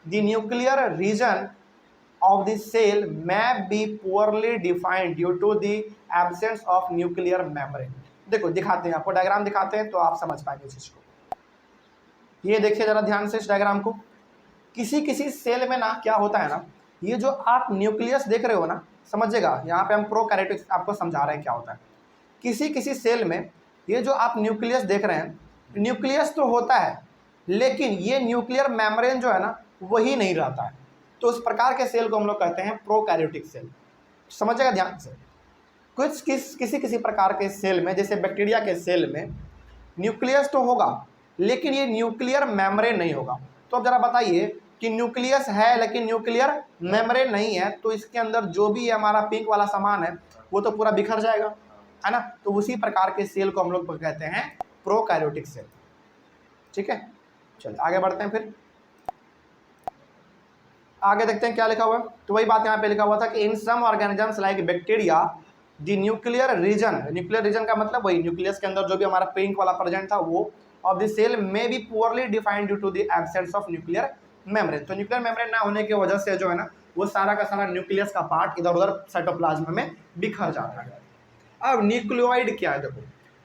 the nuclear region of the cell may be poorly defined due to the absence of nuclear membrane। देखो दिखाते हैं आपको, डायग्राम दिखाते हैं तो आप समझ पाएंगे इस चीज को। ये देखिए जरा ध्यान से इस डायग्राम को। किसी किसी सेल में ना क्या होता है ना, ये जो आप न्यूक्लियस देख रहे हो ना, समझिएगा यहाँ पे हम प्रोकैरियोटिक आपको समझा रहे हैं क्या होता है। किसी किसी सेल में ये जो आप न्यूक्लियस देख रहे हैं, न्यूक्लियस तो होता है लेकिन ये न्यूक्लियर मेम्ब्रेन जो है ना वही नहीं रहता है। तो उस प्रकार के सेल को हम लोग कहते हैं प्रोकैरियोटिक सेल। समझिएगा ध्यान से। किसी किसी प्रकार के सेल में, जैसे बैक्टीरिया के सेल में न्यूक्लियस तो होगा लेकिन ये न्यूक्लियर मेम्ब्रेन नहीं होगा। तो अब जरा बताइए कि न्यूक्लियस है लेकिन न्यूक्लियर मेम्ब्रेन नहीं है, तो इसके अंदर जो भी हमारा पिंक वाला सामान है वो तो पूरा बिखर जाएगा, है ना। तो उसी प्रकार के सेल को हम लोग कहते हैं प्रोकैरियोटिक सेल। ठीक है, चलिए आगे बढ़ते हैं फिर। आगे देखते हैं क्या लिखा हुआ है। तो वही बात यहाँ पे लिखा हुआ था कि in some organisms like bacteria the nuclear region का मतलब वही न्यूक्लियस के अंदर जो भी हमारा पिंक वाला प्रेजेंट था वो ऑफ द सेल में be poorly defined due to the absence of nuclear membrane. तो न्यूक्लियर मेम्ब्रेन ना होने की वजह से जो है ना वो सारा का सारा न्यूक्लियस का पार्ट इधर उधर साइटोप्लाज्म में बिखर जाता है। अब न्यूक्लियोइड क्या है, देखो,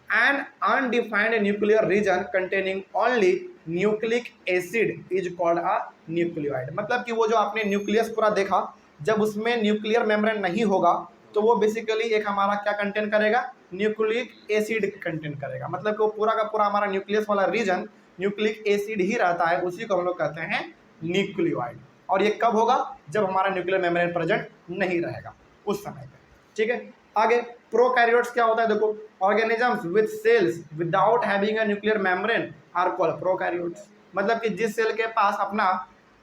an undefined nuclear region containing only nucleic acid is called a nucleoid. मतलब कि वो जो आपने न्यूक्लियस पूरा देखा, जब उसमें न्यूक्लियर मेम्ब्रेन नहीं होगा तो वो बेसिकली एक हमारा क्या कंटेन करेगा, न्यूक्लिक एसिड कंटेन करेगा। मतलब कि वो पूरा का पूरा हमारा न्यूक्लियस वाला रीजन न्यूक्लिक एसिड ही रहता है, उसी को हम लोग कहते हैं न्यूक्लियोइड। और ये कब होगा, जब हमारा न्यूक्लियर मेम्ब्रेन प्रेजेंट नहीं रहेगा उस समय पे। ठीक है, आगे प्रोकैरियोट्स क्या होता है, देखो, organisms with cells without having a nuclear membrane are called prokaryotes. मतलब कि जिस सेल के पास अपना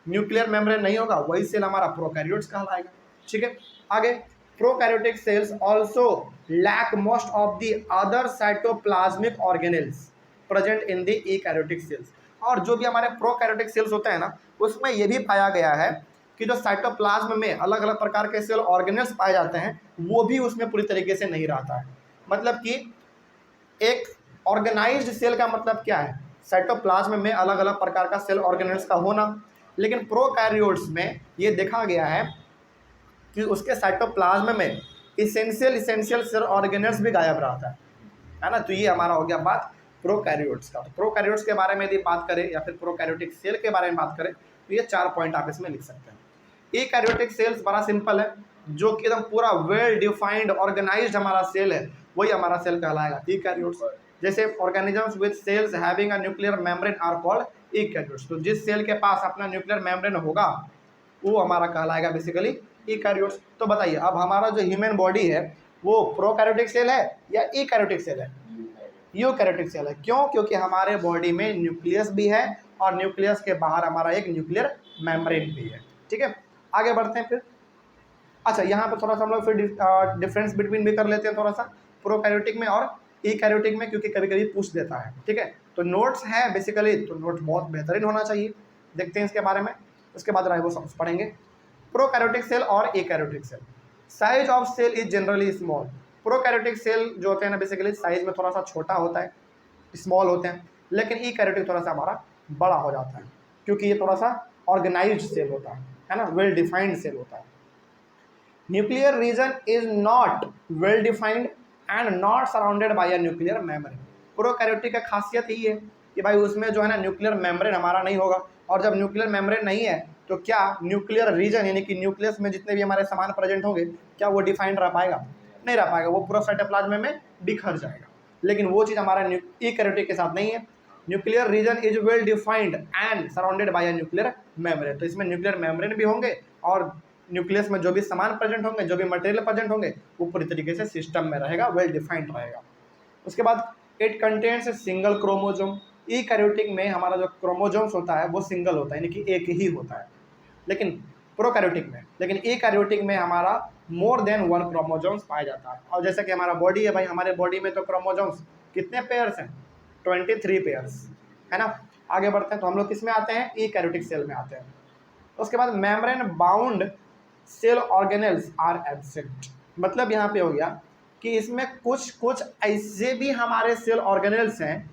न्यूक्लियर मेम्ब्रेन नहीं होगा वही सेल हमारा प्रोकैरियोट्स कहलाएगा। ठीक है, आगे prokaryotic cells also lack most of the other cytoplasmic organelles present in the eukaryotic cells. और जो भी हमारे प्रोकैरियोटिक सेल्स होते हैं ना, उसमें यह भी पाया गया है कि जो साइटोप्लाज्म में अलग अलग प्रकार के सेल ऑर्गेनेल्स पाए जाते हैं वो भी उसमें पूरी तरीके से नहीं रहता है। मतलब कि एक ऑर्गेनाइज्ड सेल का मतलब क्या है, साइटोप्लाज्म में अलग अलग प्रकार का सेल ऑर्गेनेल्स का होना। लेकिन प्रोकैरियोट्स में ये देखा गया है कि उसके साइटोप्लाज्म में इसेंशियल सेल ऑर्गेनेल्स भी गायब रहता है ना। तो ये हमारा हो गया बात प्रोकैरियोट्स का। तो प्रोकैरियोट्स के बारे में यदि बात करें या फिर प्रोकैरियोटिक सेल के बारे में बात करें तो ये 4 पॉइंट आप इसमें लिख सकते हैं। यूकैरियोटिक सेल्स बड़ा सिंपल है, जो कि एकदम पूरा वेल डिफाइंड ऑर्गेनाइज्ड हमारा सेल है, वही हमारा सेल कहलाएगा यूकैरियोट्स। जैसे organisms with cells having a nuclear membrane are called eukaryotes. तो जिस सेल के पास अपना न्यूक्लियर मेम्ब्रेन होगा वो हमारा कहलाएगा बेसिकली यूकैरियोट्स। तो बताइए, अब हमारा जो ह्यूमन बॉडी है वो प्रोकैरियोटिक सेल है या यूकैरियोटिक सेल है? यूकैरियोटिक सेल है। क्यों? क्योंकि हमारे बॉडी में न्यूक्लियस भी है और न्यूक्लियस के बाहर हमारा एक न्यूक्लियर मेम्ब्रेन भी है। ठीक है, आगे बढ़ते हैं फिर। अच्छा, यहाँ पे थोड़ा सा हम लोग फिर डिफरेंस बिटवीन भी कर लेते हैं थोड़ा सा प्रोकैरियोटिक में और यूकैरियोटिक में, क्योंकि कभी कभी पूछ देता है। ठीक है, तो नोट्स है बेसिकली, तो नोट बहुत बेहतरीन होना चाहिए। देखते हैं इसके बारे में, उसके बाद राइबोसोम्स पढ़ेंगे। प्रोकैरियोटिक सेल और eukaryotic cell. Size of cell is generally small. Prokaryotic cell जो होते हैं ना बेसिकली साइज में थोड़ा सा छोटा होता है, स्मॉल होते हैं, लेकिन यूकैरियोटिक थोड़ा सा हमारा बड़ा हो जाता है क्योंकि ये थोड़ा सा ऑर्गेनाइज्ड सेल होता है ना, वेल डिफाइंड सेल होता है। Nuclear region is not well defined and not surrounded by a nuclear membrane. Prokaryotic का खासियत ही है कि भाई उसमें जो है ना न्यूक्लियर मेम्ब्रेन हमारा नहीं होगा, और जब न्यूक्लियर मेम्ब्रेन नहीं है तो क्या न्यूक्लियर रीजन यानी कि न्यूक्लियस में जितने भी हमारे सामान प्रेजेंट होंगे क्या वो डिफाइंड रह पाएगा? नहीं रह पाएगा, वो पूरा साइटोप्लाज्म में बिखर जाएगा। लेकिन वो चीज़ हमारा यूकैरियोटिक के साथ नहीं है। Nuclear region is well defined and surrounded by a nuclear membrane. तो इसमें न्यूक्लियर मेम्ब्रेन भी होंगे और न्यूक्लियस में जो भी सामान प्रेजेंट होंगे, जो भी मटेरियल प्रेजेंट होंगे, वो पूरी तरीके से सिस्टम में रहेगा, वेल डिफाइंड रहेगा। उसके बाद it contains a single chromosome. Eukaryotic में हमारा जो क्रोमोजोम्स होता है वो सिंगल होता है, यानी कि एक ही होता है, लेकिन यूकैरियोटिक में हमारा मोर देन 1 क्रोमोजोम्स पाया जाता है। और जैसे कि हमारा बॉडी है भाई, हमारे बॉडी में तो क्रोमोजोम्स कितने पेयर्स हैं? 23 पेयर्स, है ना। आगे बढ़ते हैं, तो हम लोग किस में आते हैं? यूकैरियोटिक सेल में आते हैं। उसके बाद membrane bound cell organelles are absent. मतलब यहाँ पे हो गया कि इसमें कुछ ऐसे भी हमारे सेल ऑर्गेनेल्स हैं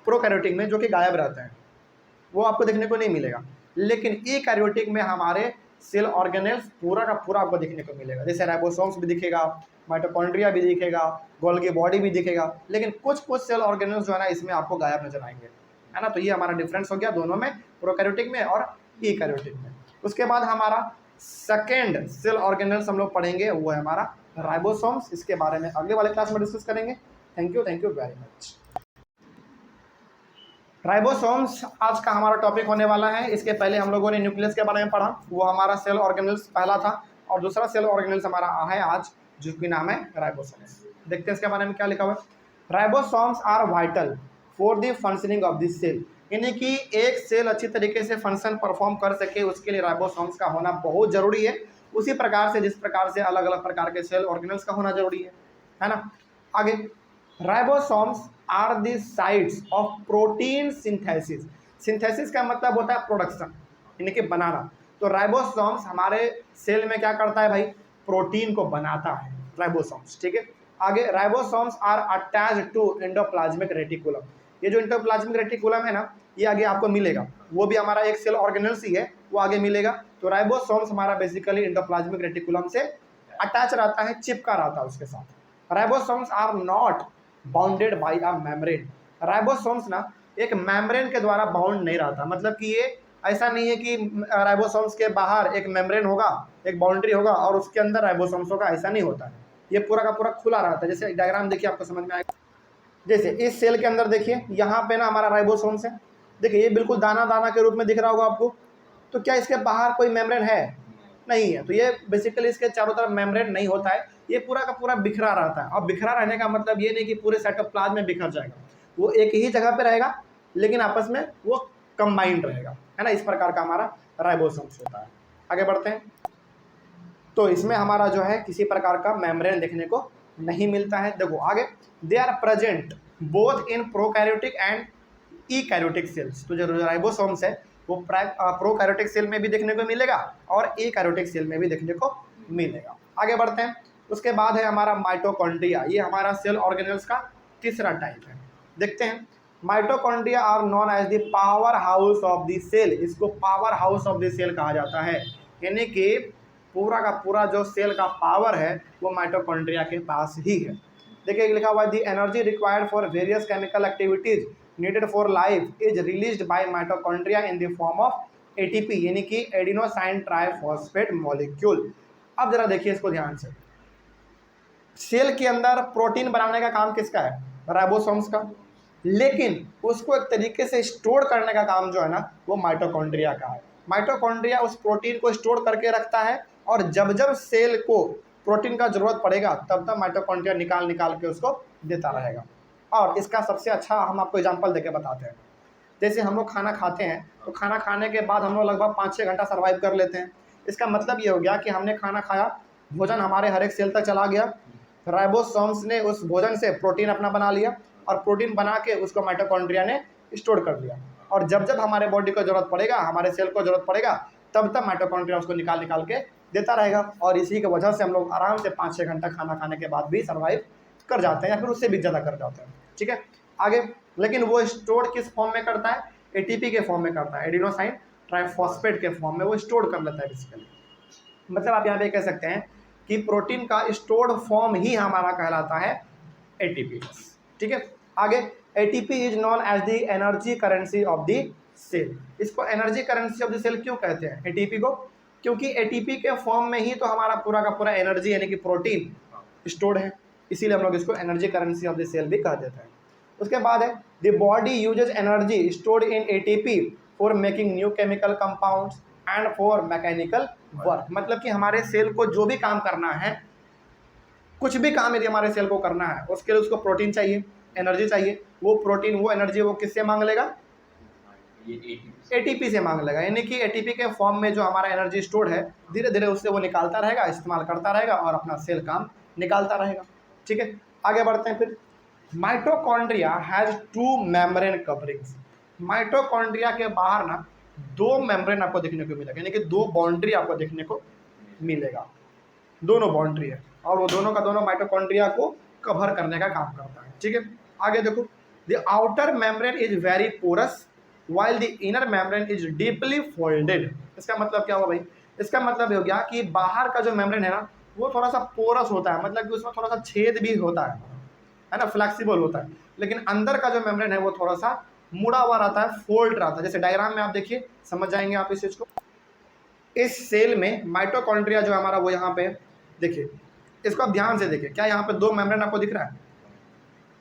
प्रोकैरियोटिक में जो कि गायब रहते हैं, वो आपको देखने को नहीं मिलेगा। लेकिन यूकैरियोटिक में हमारे सेल ऑर्गेनेल्स पूरा का पूरा आपको देखने को मिलेगा। जैसे राइबोसोम्स भी दिखेगा, माइटोकॉन्ड्रिया भी दिखेगा, गोल्गी बॉडी भी दिखेगा, लेकिन कुछ सेल ऑर्गेनेल्स जो है ना इसमें आपको गायब नजर आएंगे, है ना। तो ये हमारा डिफरेंस हो गया दोनों में, प्रोकैरियोटिक में और यूकैरियोटिक में। उसके बाद हमारा सेकेंड सेल ऑर्गेनेल्स हम लोग पढ़ेंगे, वो है हमारा राइबोसोम्स। इसके बारे में अगले वाले क्लास में डिस्कस करेंगे। Thank you very much. Ribosomes आज का हमारा टॉपिक होने वाला है। इसके पहले हम लोगों ने न्यूक्लियस के बारे में पढ़ा, वो हमारा सेल ऑर्गेनेल्स पहला था, और दूसरा सेल ऑर्गेनेल्स हमारा है आज, जिसकी नाम है राइबोसोम्स। देखते हैं इसके बारे में क्या लिखा हुआ है। Ribosomes are vital for the functioning of the cell. यानी कि एक सेल अच्छी तरीके से फंक्शन परफॉर्म कर सके उसके लिए राइबोसोम्स का होना बहुत जरूरी है। उसी प्रकार से जिस प्रकार से अलग अलग प्रकार के सेल ऑर्गेनेल्स का होना जरूरी है ना। आगे, ribosomes are the sites of protein synthesis. Synthesis का मतलब होता है प्रोडक्शन, यानी कि बनाना। तो राइबोसोम्स हमारे सेल में क्या करता है भाई? प्रोटीन को बनाता है। राइबोसोम्स। ठीक है, आगे ribosomes are attached to endoplasmic reticulum. ये जो एंडोप्लाज्मिक रेटिकुलम है ना, ये आगे आपको मिलेगा, वो भी हमारा एक सेल ऑर्गेनेल्स ही है, वो आगे मिलेगा। तो राइबोसोम्स हमारा बेसिकली एंडोप्लाज्मिक रेटिकुलम से अटैच रहता है, चिपका रहता है उसके साथ। Ribosomes are not bounded by a membrane. Ribosomes ना एक मेम्ब्रेन के द्वारा बाउंड नहीं रहता, मतलब कि ये ऐसा नहीं है कि राइबोसोम्स के बाहर एक मेम्ब्रेन होगा, एक बाउंड्री होगा और उसके अंदर राइबोसोम्स होगा, ऐसा नहीं होता है। ये पूरा का पूरा खुला रहता है। जैसे डायग्राम देखिए आपको समझ में आएगा। जैसे इस सेल के अंदर देखिए, यहाँ पे ना हमारा राइबोसोम्स है, देखिए ये बिल्कुल दाना दाना के रूप में दिख रहा होगा आपको। तो क्या इसके बाहर कोई मेम्ब्रेन है? नहीं है। तो ये बेसिकली इसके चारों तरफ मेम्ब्रेन नहीं होता है, ये पूरा का पूरा बिखरा रहता है। और बिखरा रहने का मतलब ये नहीं कि पूरे साइटोप्लाज्म में बिखर जाएगा, वो एक ही जगह पे रहेगा लेकिन आपस में वो कंबाइंड रहेगा, है ना। इस प्रकार का हमारा राइबोसोम्स होता है। आगे बढ़ते हैं। तो इसमें हमारा जो है किसी प्रकार का मेम्ब्रेन देखने को नहीं मिलता है। देखो आगे, they are present both in prokaryotic and eukaryotic cells. तो जो राइबोसोम्स है वो प्रोकैरियोटिक सेल में भी देखने को मिलेगा और ईकैरियोटिक सेल में भी देखने को मिलेगा। आगे बढ़ते हैं। उसके बाद है हमारा माइटोकॉन्ड्रिया। ये हमारा सेल ऑर्गेनेल्स का तीसरा टाइप है। देखते हैं, mitochondria are known as the power house of the cell. इसको power house of the cell कहा जाता है, यानी कि पूरा का पूरा जो सेल का पावर है वो माइटोकॉन्ड्रिया के पास ही है। देखिए लिखा हुआ है, the energy required for various chemical activities needed for life is released by mitochondria in the form of ATP, यानी कि एडिनोसाइन ट्राइफॉस्फेट मॉलिक्यूल। अब जरा देखिए इसको ध्यान से, सेल के अंदर प्रोटीन बनाने का काम किसका है? राइबोसोम्स का। लेकिन उसको एक तरीके से स्टोर करने का काम जो है ना वो माइटोकॉन्ड्रिया का है। माइटोकॉन्ड्रिया उस प्रोटीन को स्टोर करके रखता है और जब जब सेल को प्रोटीन का जरूरत पड़ेगा तब तब माइटोकॉन्ड्रिया निकाल निकाल के उसको देता रहेगा। और इसका सबसे अच्छा हम आपको एग्जांपल देके बताते हैं। जैसे हम लोग खाना खाते हैं तो खाना खाने के बाद हम लोग लगभग 5-6 घंटा सर्वाइव कर लेते हैं। इसका मतलब ये हो गया कि हमने खाना खाया, भोजन हमारे हर एक सेल तक चला गया, राइबोसोम्स ने उस भोजन से प्रोटीन अपना बना लिया और प्रोटीन बना के उसको माइटोकॉन्ड्रिया ने स्टोर कर लिया। और जब जब हमारे बॉडी को जरूरत पड़ेगा, हमारे सेल को जरूरत पड़ेगा, तब तब माइटोकॉन्ड्रिया उसको निकाल निकाल के देता रहेगा। और इसी की वजह से हम लोग आराम से 5-6 घंटा खाना खाने के बाद भी सर्वाइव कर जाते हैं या फिर उससे भी ज़्यादा कर जाते हैं। ठीक है, आगे। लेकिन वो स्टोर किस फॉर्म में करता है? एटीपी के फॉर्म में करता है, एडिनोसाइन ट्राइफॉस्फेट के फॉर्म में वो स्टोर कर लेता है बेसिकली। मतलब आप यहाँ पे कह सकते हैं कि प्रोटीन का स्टोर्ड फॉर्म ही हमारा कहलाता है एटीपी। ठीक है, आगे। ATP is known as the energy currency of the cell. इसको energy currency of the cell क्यों कहते हैं एटीपी को? क्योंकि एटीपी के फॉर्म में ही तो हमारा पूरा का पूरा एनर्जी यानी कि प्रोटीन स्टोर्ड है, इसीलिए हम लोग इसको energy currency of the cell भी कह देते हैं। उसके बाद है, the body uses energy stored in ATP for making new chemical compounds and for mechanical work. मतलब कि हमारे सेल को जो भी काम करना है, कुछ भी काम यदि हमारे सेल को करना है, उसके लिए उसको प्रोटीन चाहिए, एनर्जी चाहिए। वो प्रोटीन, वो एनर्जी वो किससे मांग लेगा? एटीपी से मांग लेगा। यानी कि एटीपी के फॉर्म में जो हमारा एनर्जी स्टोर्ड है, धीरे धीरे उससे वो निकालता रहेगा, इस्तेमाल करता रहेगा और अपना सेल काम निकालता रहेगा। ठीक है, आगे बढ़ते हैं। फिर mitochondria has 2 membrane coverings. Mitochondria के बाहर ना 2 मेम्ब्रेन आपको देखने को मिलेगा, यानी कि 2 बाउंड्री आपको देखने को मिलेगा। दोनों बाउंड्री है और वो दोनों का दोनों माइटोकॉन्ड्रिया को कवर करने का काम करता है। ठीक है, आगे देखो, the outer membrane is very porous while the inner membrane is deeply folded. इसका मतलब क्या हुआ भाई? इसका मतलब ये हो गया कि बाहर का जो मेम्ब्रेन है ना वो थोड़ा सा पोरस होता है, मतलब कि उसमें थोड़ा सा छेद भी होता है ना, फ्लेक्सिबल होता है। लेकिन अंदर का जो मेम्ब्रेन है वो थोड़ा सा मुड़ा हुआ रहता है, फोल्ड रहता है। जैसे डायग्राम में आप देखिए, समझ जाएंगे आप इस चीज को। इस सेल में माइटोकॉन्ड्रिया जो हमारा वो यहाँ पे देखिए, इसको आप ध्यान से देखिए, क्या यहाँ पे 2 मेम्ब्रेन आपको दिख रहा है?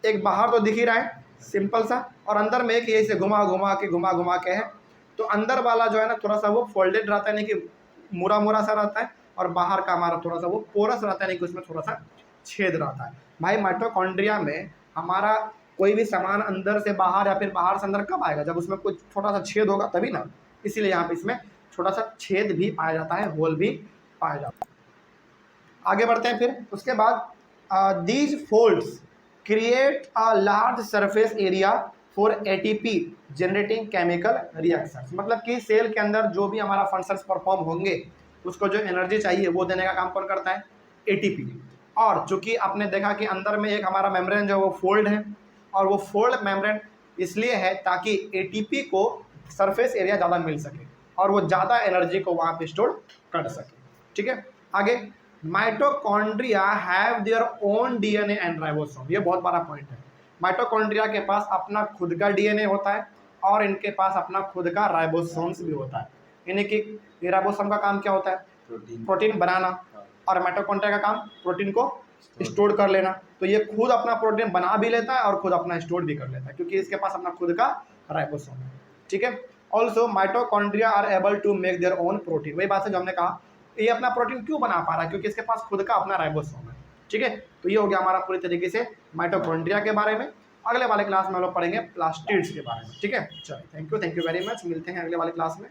एक बाहर तो दिख ही रहा है सिंपल सा, और अंदर में एक यही से घुमा घुमा के है। तो अंदर वाला जो है ना थोड़ा सा वो फोल्डेड रहता है, नहीं कि मुड़ा मुड़ा सा रहता है, और बाहर का हमारा थोड़ा सा वो पोरस रहता है, नहीं कि उसमें थोड़ा सा छेद रहता है। भाई माइटोकॉन्ड्रिया में हमारा कोई भी सामान अंदर से बाहर या फिर बाहर से अंदर कब आएगा? जब उसमें कुछ छोटा सा छेद होगा तभी ना। इसीलिए यहाँ पे इसमें छोटा सा छेद भी पाया जाता है, होल भी पाया जाता है। आगे बढ़ते हैं। फिर उसके बाद these folds create a large surface area for ATP generating chemical reactions. मतलब कि सेल के अंदर जो भी हमारा फंक्शंस परफॉर्म होंगे उसको जो एनर्जी चाहिए वो देने का काम कौन करता है? एटीपी। और चूंकि आपने देखा कि अंदर में एक हमारा मेम्ब्रेन जो है वो फोल्ड है, और वो फोल्ड मेम्ब्रेन इसलिए है ताकि एटीपी को सरफेस एरिया ज़्यादा मिल सके और वो ज़्यादा एनर्जी को वहाँ पे स्टोर कर सके। ठीक है, आगे mitochondria have their own DNA and ribosome. ये बहुत बड़ा पॉइंट है। माइटोकॉन्ड्रिया के पास अपना खुद का डीएनए होता है और इनके पास अपना खुद का राइबोसोम्स भी होता है। यानी कि राइबोसोम का काम क्या होता है? प्रोटीन बनाना, और माइटोकॉन्ड्रिया का काम प्रोटीन को स्टोर कर लेना। तो ये खुद अपना प्रोटीन बना भी लेता है और खुद अपना स्टोर भी कर लेता है, क्योंकि इसके पास अपना खुद का राइबोसोम है। ठीक है, also mitochondria are able to make their own protein. वही बात है जो हमने कहा, ये अपना प्रोटीन क्यों बना पा रहा है? क्योंकि इसके पास खुद का अपना राइबोसोम है। ठीक है, तो ये हो गया हमारा पूरी तरीके से माइटोकॉन्ड्रिया के बारे में। अगले वाले क्लास में हम लोग पढ़ेंगे प्लास्टिड्स के बारे में। ठीक है, चलिए, थैंक यू वेरी मच, मिलते हैं अगले वाले क्लास में।